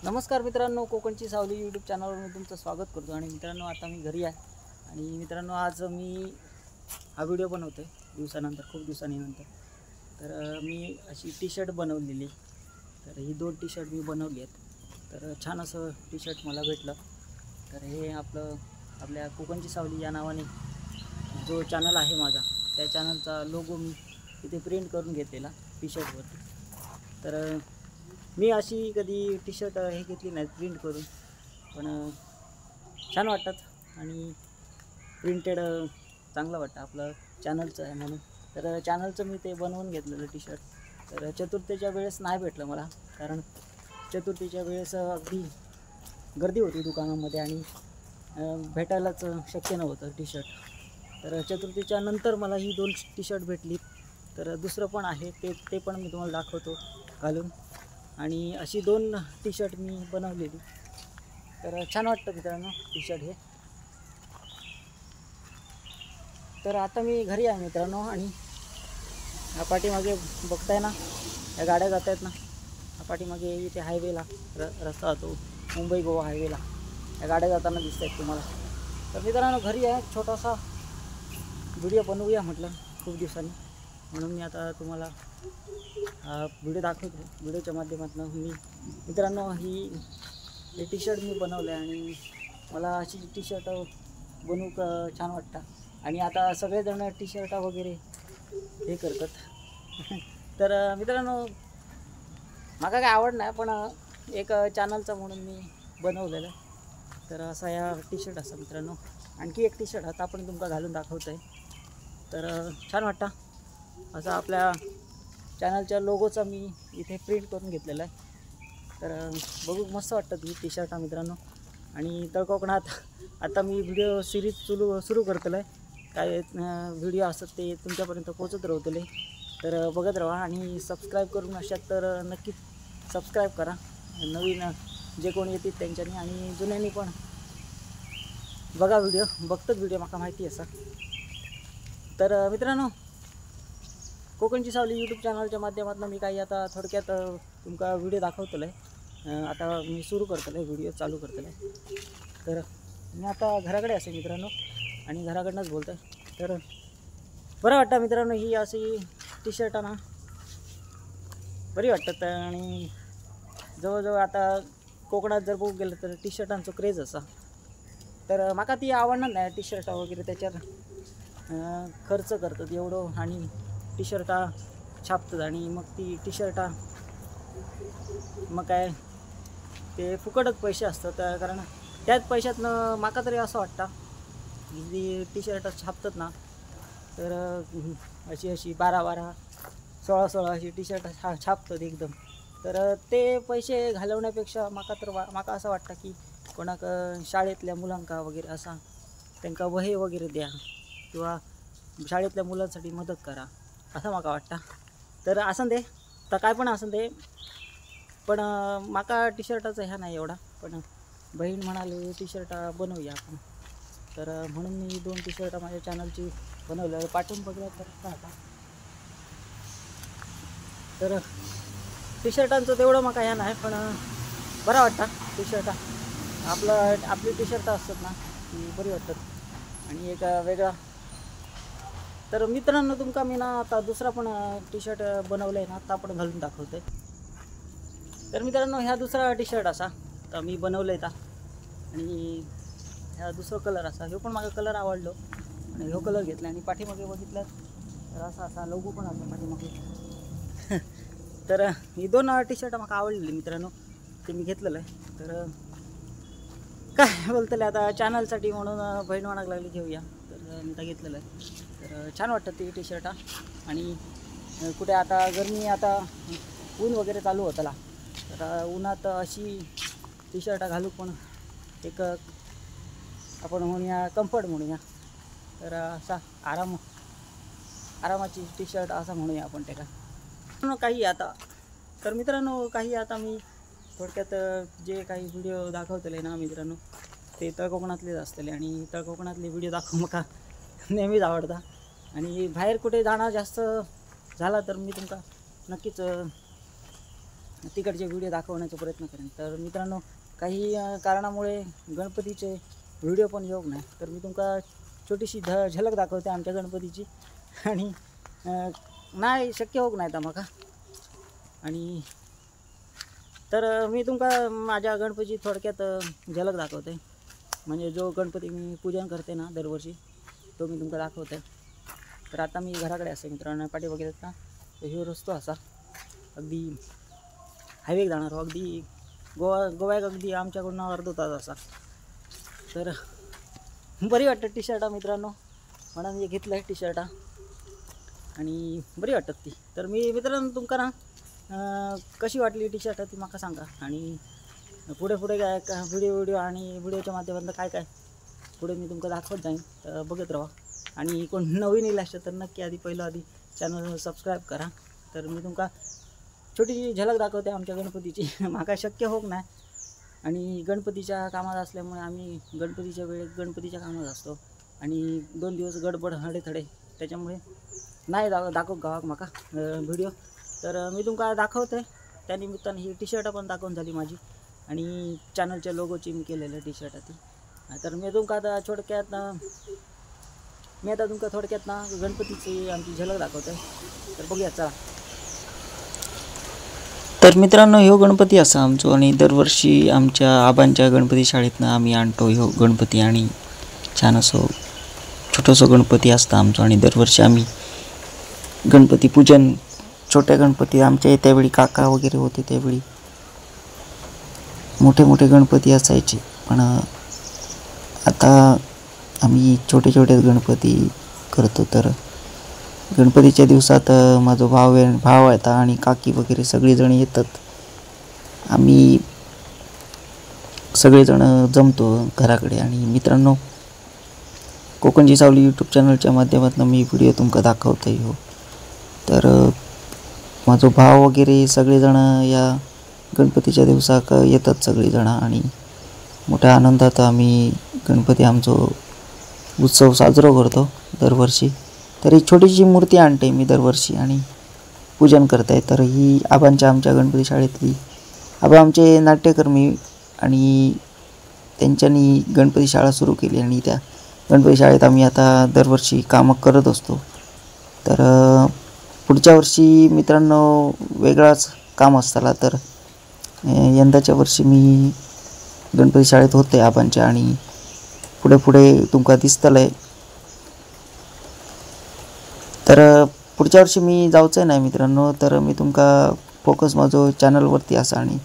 नमस्कार मित्रांनो, कोकणची सावली यूट्यूब चॅनलवर मी तुमचं स्वागत करतो। आणि मित्रांनो, आता मी घरी आहे आणि मित्रांनो आज मी हा व्हिडिओ बनवतो आहे दिवसानंतर, खूप दिवसांनंतर। तर मी अशी टी शर्ट बनवलेली, तर ही 2 टी शर्ट मी बनवली आहेत। तर छान असं टी शर्ट मला भेटलं। तर हे आपल्या कोकणची सावली या नावाने जो चॅनल आहे माझा, त्या चॅनलचा लोगो मी इथे प्रिंट करून घेतलेला टी शर्टवरती। तर मी अशी कधी टी शर्ट हे घेतली नाही प्रिंट करून, पण छान वाटतात आणि प्रिंटेड चांगलं वाटतं, आपलं चॅनलचं आहे म्हणून। तर चॅनलचं मी ते बनवून घेतलेलं टी शर्ट। तर चतुर्थीच्या वेळेस नाही भेटलं मला, कारण चतुर्थीच्या वेळेस अगदी गर्दी होती दुकानामध्ये आणि भेटायलाच शक्य नव्हतं टी शर्ट। तर चतुर्थीच्या नंतर मला ही 2 टी शर्ट भेटली। तर दुसरं पण आहे, ते पण मी तुम्हाला दाखवतो घालून। आणि अशी 2 टी शर्ट मी बनवलेली। तर छान वाटतं मित्रांनो टी शर्ट हे। तर आता मी घरी आहे मित्रांनो, आणि या पाठीमागे बघताय ना, या गाड्या जात आहेत ना, या पाठीमागे इथे हायवेला रस्ता जातो, मुंबई गोवा हायवेला, या गाड्या जाताना दिसत आहेत तुम्हाला। तर मित्रांनो, घरी आहे, छोटासा व्हिडिओ बनवूया म्हटलं खूप दिवसांनी, म्हणून मी आता तुम्हाला व्हिडिओ दाखवतो। व्हिडिओच्या माध्यमातून मी मित्रांनो ही टी शर्ट मी बनवलं आहे, आणि मला अशी टी शर्ट बनवू छान वाटतं। आणि आता सगळेजण टी शर्ट वगैरे हे करतात। तर मित्रांनो, मला काय आवड नाही, पण एक चॅनलचं म्हणून मी बनवलेलं आहे। तर असा या टी शर्ट असा मित्रांनो, आणखी एक टी शर्ट आता आपण तुमका घालून दाखवतो आहे। तर छान वाटतं, असं आपल्या चॅनलच्या लोगोचा मी इथे प्रिंट करून घेतलेला आहे। तर बघू मस्त वाटतं ही टी शर्ट मित्रांनो। आणि तळकोकणात आता मी व्हिडिओ सिरीज सुरू करतलो आहे, काय व्हिडिओ असतात ते तुमच्यापर्यंत पोहोचत राहतले। तर बघत राहा, आणि सबस्क्राईब करून अशात तर नक्कीच सबस्क्राईब करा, नवीन जे कोणी येतील त्यांच्यानी, आणि जुन्यांनी पण बघा व्हिडिओ, बघतात व्हिडिओ मला माहिती असा। तर मित्रांनो, कोकणची सावली यूट्यूब चॅनलच्या माध्यमातून मी काही आता थोडक्यात तुमका व्हिडिओ दाखवतलो आहे। आता मी सुरू करतलो आहे, व्हिडिओ चालू करतलो आहे। तर मी आता घराकडे असे मित्रांनो, आणि घराकडनंच बोलतो आहे। तर बरं वाटतं मित्रांनो, ही अशी टी शर्ट ना बरी वाटतात। आणि जवळजवळ आता कोकणात जर बघू गेलं तर टी शर्टांचं क्रेज असा। तर माका ती आवडणार नाही टी शर्ट वगैरे, त्याच्यात खर्च करतात एवढं, आणि टी शर्टा छापतात, आणि मग ती टी शर्टा मग काय ते फुकटच पैसे असतात। कारण त्याच पैशातनं माका तरी असं वाटतं की ती टी शर्ट छापतात ना, तर अशी 12 16 अशी टी शर्ट छापतात एकदम। तर ते पैसे घालवण्यापेक्षा माका असं वाटतं की कोणाक शाळेतल्या मुलांका वगैरे असा त्यांना वही वगैरे द्या, किंवा शाळेतल्या मुलांसाठी मदत करा, असं माका वाटतं। तर असं दे, तर काय पण असं दे, पण माका टी शर्टाचा ह्या नाही एवढा, पण बहीण म्हणाले टी शर्ट बनवूया आपण। तर म्हणून मी 2 टी शर्ट माझ्या चॅनलची बनवलं, पाठवून बघूया तर आता। तर टी शर्टांचं तेवढं माका ह्या नाही, पण बरं वाटतं टी शर्ट, आपली टी शर्ट असतात ना ती बरी वाटतात, आणि एक वेगळा। तर मित्रांनो, तुमका मी ना आता दुसरा पण टी शर्ट बनवलं आहे ना, आता आपण घालून दाखवतो आहे। तर मित्रांनो, ह्या दुसरा टी शर्ट असा तर मी बनवलं आहे, आणि ह्या दुसरा कलर असा, ह्यो पण माझा कलर आवडलो आणि ह्यो कलर घेतला। आणि पाठीमागे बघितलं तर असा लोगो पण असतो पाठीमागे। तर ही 2 टी शर्ट मला आवडलेली मित्रांनो, ते मी घेतलेलं आहे। तर काय बोलतले आता चॅनलसाठी म्हणून बहीण म्हणायला लागली घेऊया, तर मी तर घेतलेलं आहे। तर छान वाटतं ती टी शर्ट। आणि कुठे आता गरमी, आता ऊन वगैरे चालू होतं, तर उन्हात अशी टी शर्ट घालू पण एक आपण म्हणूया कम्फर्ट म्हणूया, तर असा आरामाची टी शर्ट असा म्हणूया आपण त्याला काही आता। तर मित्रांनो, काही आता मी थोडक्यात जे काही व्हिडिओ दाखवतले ना मित्रांनो, ते तळकोकणातलेच असतले, आणि तळकोकणातले व्हिडिओ दाखवू मका नेहमीच आवडता। आणि बाहेर कुठे जाणं जास्त झाला तर मी तुमका नक्कीच तिकडचे व्हिडिओ दाखवण्याचा प्रयत्न करेन. तर मित्रांनो काही कारणामुळे गणपतीचे व्हिडिओ पण येऊ नाही, तर मी तुमका छोटीशी झलक दाखवते आमच्या गणपतीची. आणि नाही शक्य होत नाही म्हाका. आणि तर मी तुमका माझ्या गणपतीची थोडक्यात झलक दाखवते. म्हणजे जो गणपती मी पूजन करते ना दरवर्षी, तो मी तुमका दाखवते. तर आता मी घराकडे असे मित्रांनो, पाठी बघितलं ना तर ह्यो रस्तो असा अगदी हायवेक जाणार, अगदी गोव्याक अगदी आमच्याकडून अर्धा तास असा. तर बरी वाटतं टी शर्टा मित्रांनो, म्हणून मी घेतलं आहे टी शर्टा आणि बरी वाटतात ती. तर मी मित्रांनो तुमका ना कशी वाटली टी शर्ट ती माका सांगा. आणि पुढे काय व्हिडिओ आणि व्हिडिओच्या माध्यमातून काय पुढे मी तुमका दाखवत जाईन, तर बघत राहा. आणि कोण नवीन येईल असेल तर नक्की आधी चॅनल सबस्क्राईब करा. तर मी तुमका छोटीशी झलक दाखवते आमच्या गणपतीची. माका शक्य होत नाही, आणि गणपतीच्या कामात असल्यामुळे आम्ही गणपतीच्या वेळेत गणपतीच्या कामात असतो आणि 2 दिवस गडबड हडेथडे, त्याच्यामुळे नाही दाखव गावाक माका व्हिडिओ. तर मी तुमका दाखवते. त्यानिमित्ताने ही टी शर्ट पण दाखवून झाली माझी, आणि चॅनलच्या लोगोची मी केलेलं टी शर्ट ती. तर मी तुमका आता थोडक्यात ना गणपतीची आमची झलक दाखवते. तर बघूया चला. तर मित्रांनो ह्यो गणपती असा आमचो, आणि दरवर्षी आमच्या आबांच्या गणपती शाळेतनं आम्ही आणतो ह्यो गणपती. आणि छान असो छोटंसं गणपती असतं आमचं, आणि दरवर्षी आम्ही गणपती पूजन, छोट्या गणपती आमच्या त्यावेळी काका वगैरे होते त्यावेळी मोठे गणपती असायचे. पण आता आम्ही छोटे गणपती करतो. तर गणपतीच्या दिवसात माझा भाव येतात आणि काकी वगैरे सगळेजण येतात. आम्ही सगळेजण जमतो घराकडे. आणि मित्रांनो कोकणची सावली यूट्यूब चॅनलच्या माध्यमातून मी व्हिडिओ तुमका दाखवतो हो. तर माझा भाव वगैरे सगळेजण या गणपतीच्या दिवसाक येतात सगळेजण, आणि मोठ्या आनंदात आम्ही गणपती आमचो उत्सव साजरा करतो दरवर्षी. तर ही छोटीशी मूर्ती आणते मी दरवर्षी आणि पूजन करते. तर ही आमच्या गणपती शाळेतली आबा आमचे नाट्यकर्मी, आणि त्यांच्यानी गणपती शाळा सुरू केली, आणि त्या गणपती शाळेत आम्ही आता दरवर्षी कामं करत असतो. तर पुढच्या वर्षी मित्रांनो वेगळाच काम असताला. तर यंदाच्या वर्षी मी गणपती शाळेत होते आबांच्या, आणि पुढे तुमका दिसतलंय. तर पुढच्या वर्षी मी जाऊचं नाही मित्रांनो. तर मी तुमका फोकस माझं चॅनलवरती असा, आणि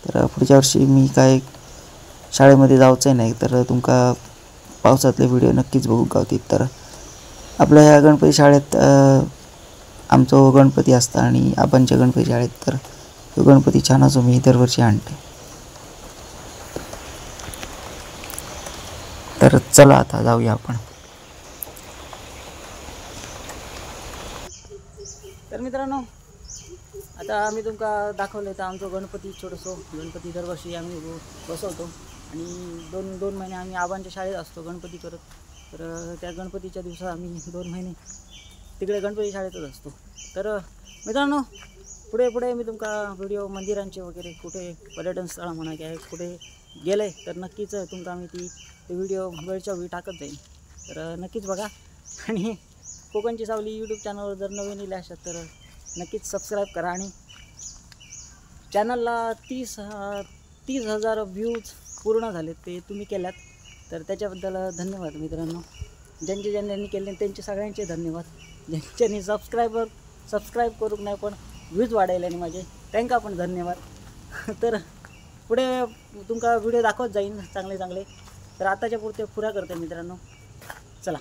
तर पुढच्या वर्षी मी काय शाळेमध्ये जाऊचं नाही. तर तुमका पावसातले व्हिडिओ नक्कीच बघू गावतील. तर आपल्या ह्या गणपती शाळेत आमचं गणपती असतं, आणि आबांच्या गणपती शाळेत तर तो गणपती छान असो मी दरवर्षी आणते. तर चला आता जाऊया आपण. तर मित्रांनो आता मी तुमका दाखवलं तर आमचं गणपती छोटंसं गणपती दरवर्षी आम्ही बसवतो, आणि दोन महिने आम्ही आबांच्या शाळेत असतो गणपती करत. तर त्या गणपतीच्या दिवसात आम्ही 2 महिने तिकडे गणपती शाळेतच असतो. तर मित्रांनो पुढे मी तुमका व्हिडिओ मंदिरांचे वगैरे कुठे पर्यटन स्थळ म्हणा की कुठे गेले तर नक्कीच तुमका मी ती व्हिडिओ वेळच्या वेळी टाकत जाईल. तर नक्कीच बघा. आणि कोकणची सावली यूट्यूब चॅनलवर जर नवीन येले असाल तर नक्कीच सबस्क्राईब करा. आणि चॅनलला 30,000 व्ह्यूज पूर्ण झाले ते तुम्ही केल्यात, तर त्याच्याबद्दल धन्यवाद मित्रांनो. ज्यांनी केले त्यांचे सगळ्यांचे धन्यवाद. ज्यांनी सबस्क्राईब करूक नाही पण व्ह्यूज वाढायला आणि माझे त्यांना पण धन्यवाद. तर पुढे तुमका व्हिडिओ दाखवत जाईन चांगले. तर आताच्या पुरते पुरा करते मित्रांनो. चला.